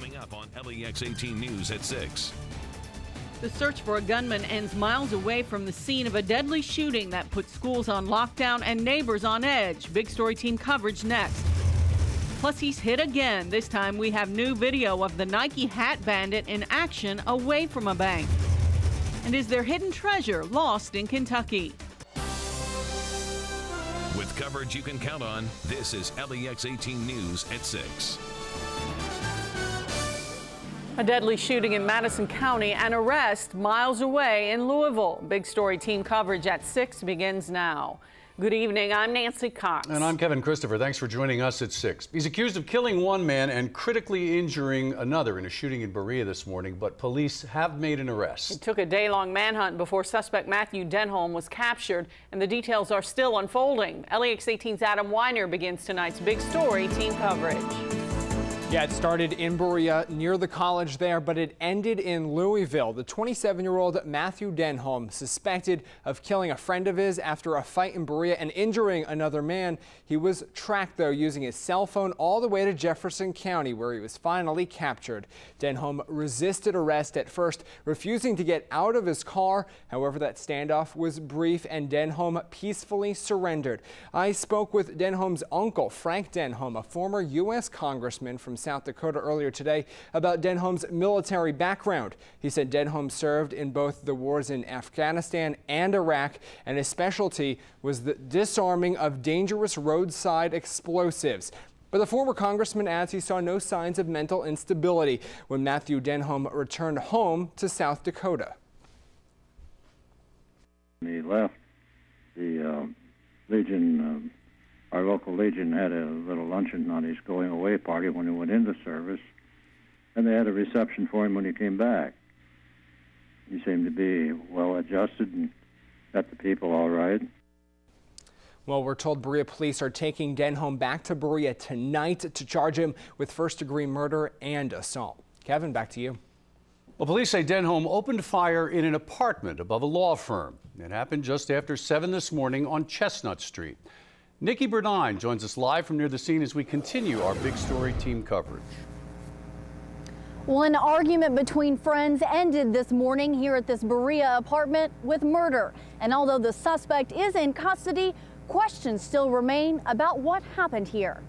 Coming up on LEX 18 News at 6. The search for a gunman ends miles away from the scene of a deadly shooting that put schools on lockdown and neighbors on edge. Big story team coverage next. Plus, he's hit again. This time we have new video of the Nike hat bandit in action away from a bank. And is there hidden treasure lost in Kentucky? With coverage you can count on, this is LEX 18 News at 6. A deadly shooting in Madison County, an arrest miles away in Louisville. Big story team coverage at 6 begins now. Good evening, I'm Nancy Cox. And I'm Kevin Christopher. Thanks for joining us at 6. He's accused of killing one man and critically injuring another in a shooting in Berea this morning, but police have made an arrest. It took a day-long manhunt before suspect Matthew Denholm was captured, and the details are still unfolding. LEX 18's Adam Weiner begins tonight's Big Story team coverage. Yeah, it started in Berea near the college there, but it ended in Louisville. The 27-year-old Matthew Denholm, suspected of killing a friend of his after a fight in Berea and injuring another man. He was tracked, though, using his cell phone all the way to Jefferson County, where he was finally captured. Denholm resisted arrest at first, refusing to get out of his car. However, that standoff was brief, and Denholm peacefully surrendered. I spoke with Denholm's uncle, Frank Denholm, a former U.S. congressman from South Dakota, earlier today about Denholm's military background. He said Denholm served in both the wars in Afghanistan and Iraq, and his specialty was the disarming of dangerous roadside explosives. But the former congressman adds he saw no signs of mental instability when Matthew Denholm returned home to South Dakota. He left the Legion. Our local Legion had a little luncheon on his going away party when he went into service, and they had a reception for him when he came back. He seemed to be well adjusted and got the people all right. Well, we're told Berea police are taking Denholm back to Berea tonight to charge him with first-degree murder and assault. Kevin, back to you. Well, police say Denholm opened fire in an apartment above a law firm. It happened just after 7 this morning on Chestnut Street. Nikki Burdine joins us live from near the scene as we continue our Big Story team coverage. Well, an argument between friends ended this morning here at this Berea apartment with murder. And although the suspect is in custody, questions still remain about what happened here.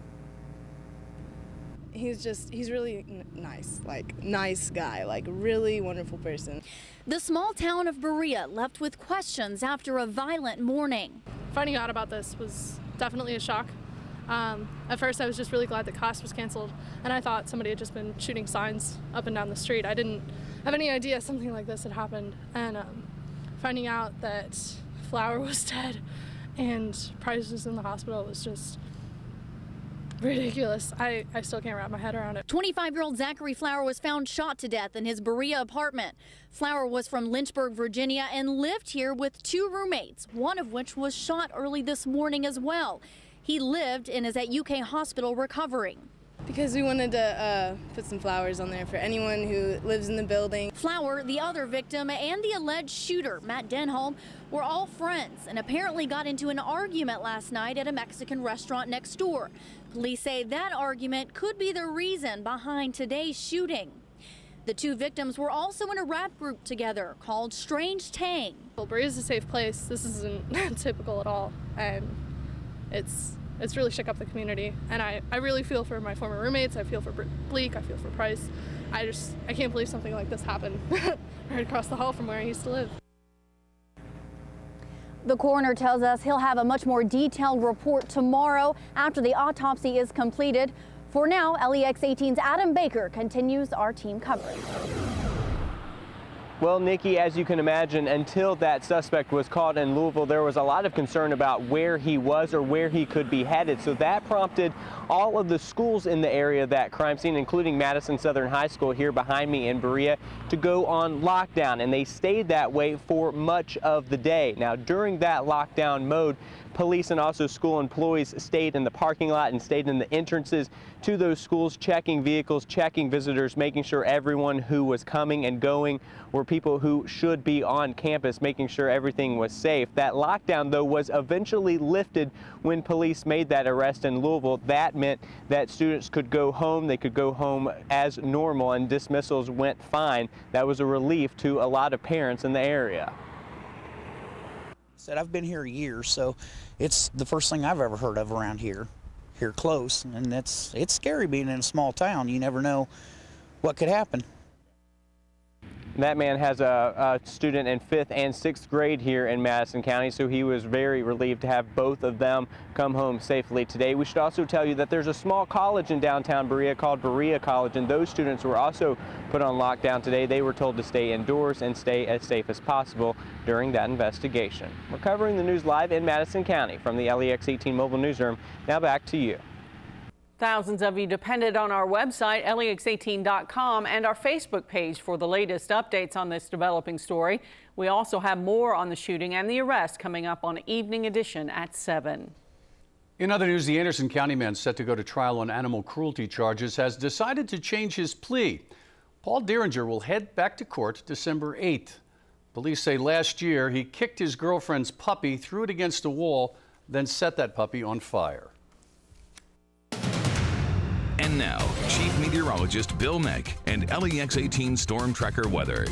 He's really nice, nice guy, really wonderful person. The small town of Berea left with questions after a violent morning. Finding out about this was definitely a shock. At first, I was just really glad that class was canceled, and I thought somebody had just been shooting signs up and down the street. I didn't have any idea something like this had happened, and finding out that Flower was dead and Price was in the hospital was just ridiculous. I still can't wrap my head around it. 25-year-old Zachary Flower was found shot to death in his Berea apartment. Flower was from Lynchburg, Virginia, and lived here with 2 roommates, one of which was shot early this morning as well. He lived and is at UK hospital recovering. Because we wanted to put some flowers on there for anyone who lives in the building. Flower, the other victim, and the alleged shooter, Matt Denholm, were all friends and apparently got into an argument last night at a Mexican restaurant next door. Police say that argument could be the reason behind today's shooting. The 2 victims were also in a rap group together called Strange Tang. Well, Berea's a safe place. This isn't typical at all, and it's really shook up the community. And I really feel for my former roommates. I feel for Bleak. I feel for Price. I can't believe something like this happened right across the hall from where I used to live. The coroner tells us he'll have a much more detailed report tomorrow after the autopsy is completed. For now, LEX 18's Adam Baker continues our team coverage. Well, Nikki, as you can imagine, until that suspect was caught in Louisville, there was a lot of concern about where he was or where he could be headed. So that prompted all of the schools in the area, that crime scene, including Madison Southern High School here behind me in Berea, to go on lockdown. And they stayed that way for much of the day. Now, during that lockdown mode, police and also school employees stayed in the parking lot and stayed in the entrances to those schools, checking vehicles, checking visitors, making sure everyone who was coming and going were people who should be on campus, making sure everything was safe. That lockdown, though, was eventually lifted when police made that arrest in Louisville. That meant that students could go home. They could go home as normal, and dismissals went fine. That was a relief to a lot of parents in the area. Said I've been here years, so it's the first thing I've ever heard of around here close, and it's scary being in a small town. You never know what could happen. That man has a student in 5th and 6th grade here in Madison County, so he was very relieved to have both of them come home safely today. We should also tell you that there's a small college in downtown Berea called Berea College, and those students were also put on lockdown today. They were told to stay indoors and stay as safe as possible during that investigation. We're covering the news live in Madison County from the LEX 18 mobile newsroom. Now back to you. Thousands of you depended on our website, lex18.com, and our Facebook page for the latest updates on this developing story. We also have more on the shooting and the arrest coming up on Evening Edition at 7. In other news, the Anderson County man set to go to trial on animal cruelty charges has decided to change his plea. Paul Dieringer will head back to court December 8th. Police say last year he kicked his girlfriend's puppy, threw it against a wall, then set that puppy on fire. And now, Chief Meteorologist Bill Meck and LEX 18 Storm Tracker weather.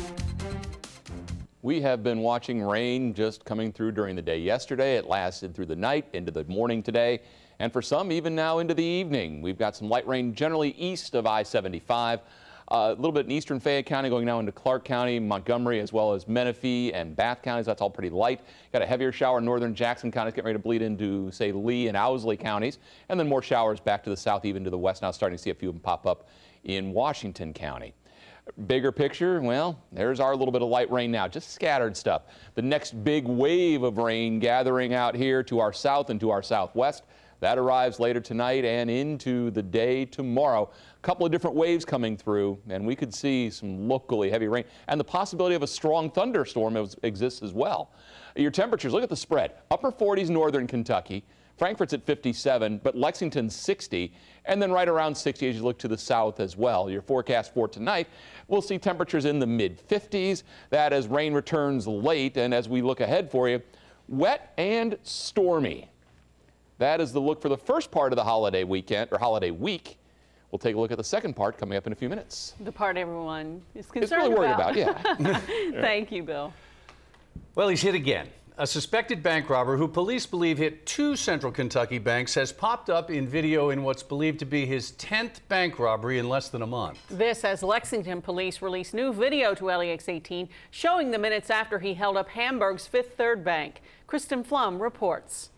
We have been watching rain just coming through during the day yesterday. It lasted through the night into the morning today, and for some even now into the evening. We've got some light rain generally east of I-75. A little bit in eastern Fayette County, going now into Clark County, Montgomery, as well as Menifee and Bath counties. That's all pretty light. Got a heavier shower in northern Jackson County. It's getting ready to bleed into, say, Lee and Owsley counties. And then more showers back to the south, even to the west. Now starting to see a few of them pop up in Washington County. Bigger picture, well, there's our little bit of light rain now, just scattered stuff. The next big wave of rain gathering out here to our south and to our southwest. That arrives later tonight and into the day tomorrow. A couple of different waves coming through, and we could see some locally heavy rain. And the possibility of a strong thunderstorm exists as well. Your temperatures, look at the spread. Upper 40s northern Kentucky. Frankfort's at 57, but Lexington's 60, and then right around 60 as you look to the south as well. Your forecast for tonight, we'll see temperatures in the mid-50s. That as rain returns late, and as we look ahead for you, wet and stormy. That is the look for the first part of the holiday weekend, or holiday week. We'll take a look at the second part coming up in a few minutes. The part everyone is concerned really worried about, yeah. Thank you, Bill. Well, he's hit again. A suspected bank robber who police believe hit 2 central Kentucky banks has popped up in video in what's believed to be his 10th bank robbery in less than a month. This as Lexington police release new video to LEX 18 showing the minutes after he held up Hamburg's Fifth Third Bank. Kristen Flum reports.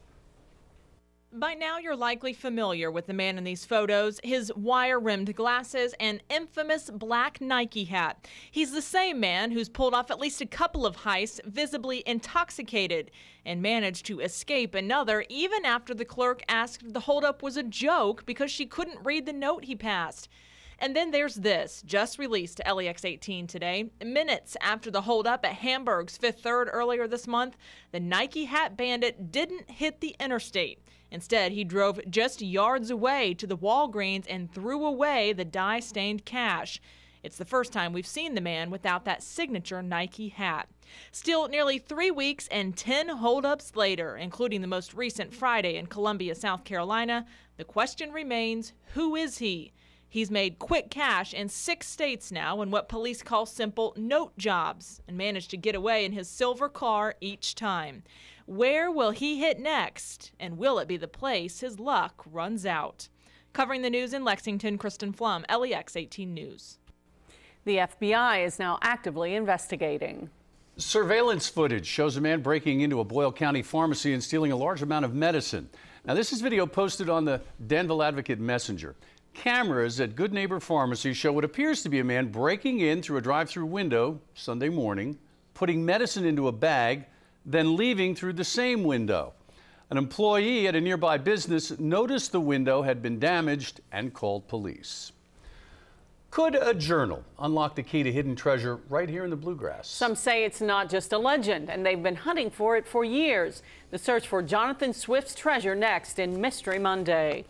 By now, you're likely familiar with the man in these photos, his wire-rimmed glasses and infamous black Nike hat. He's the same man who's pulled off at least a couple of heists visibly intoxicated and managed to escape another even after the clerk asked the holdup was a joke because she couldn't read the note he passed. And then there's this, just released to LEX 18 today. Minutes after the holdup at Hamburg's Fifth Third earlier this month, the Nike hat bandit didn't hit the interstate. Instead, he drove just yards away to the Walgreens and threw away the dye-stained cash. It's the first time we've seen the man without that signature Nike hat. Still, nearly 3 weeks and 10 holdups later, including the most recent Friday in Columbia, South Carolina, the question remains, who is he? He's made quick cash in 6 states now in what police call simple note jobs and managed to get away in his silver car each time. Where will he hit next? And will it be the place his luck runs out? Covering the news in Lexington, Kristen Flum, LEX 18 News. The FBI is now actively investigating. Surveillance footage shows a man breaking into a Boyle County pharmacy and stealing a large amount of medicine. Now, this is video posted on the Danville Advocate Messenger. Cameras at Good Neighbor Pharmacy show what appears to be a man breaking in through a drive-through window Sunday morning, putting medicine into a bag, then leaving through the same window. An employee at a nearby business noticed the window had been damaged and called police. Could a journal unlock the key to hidden treasure right here in the Bluegrass? Some say it's not just a legend, and they've been hunting for it for years. The search for Jonathan Swift's treasure next in Mystery Monday.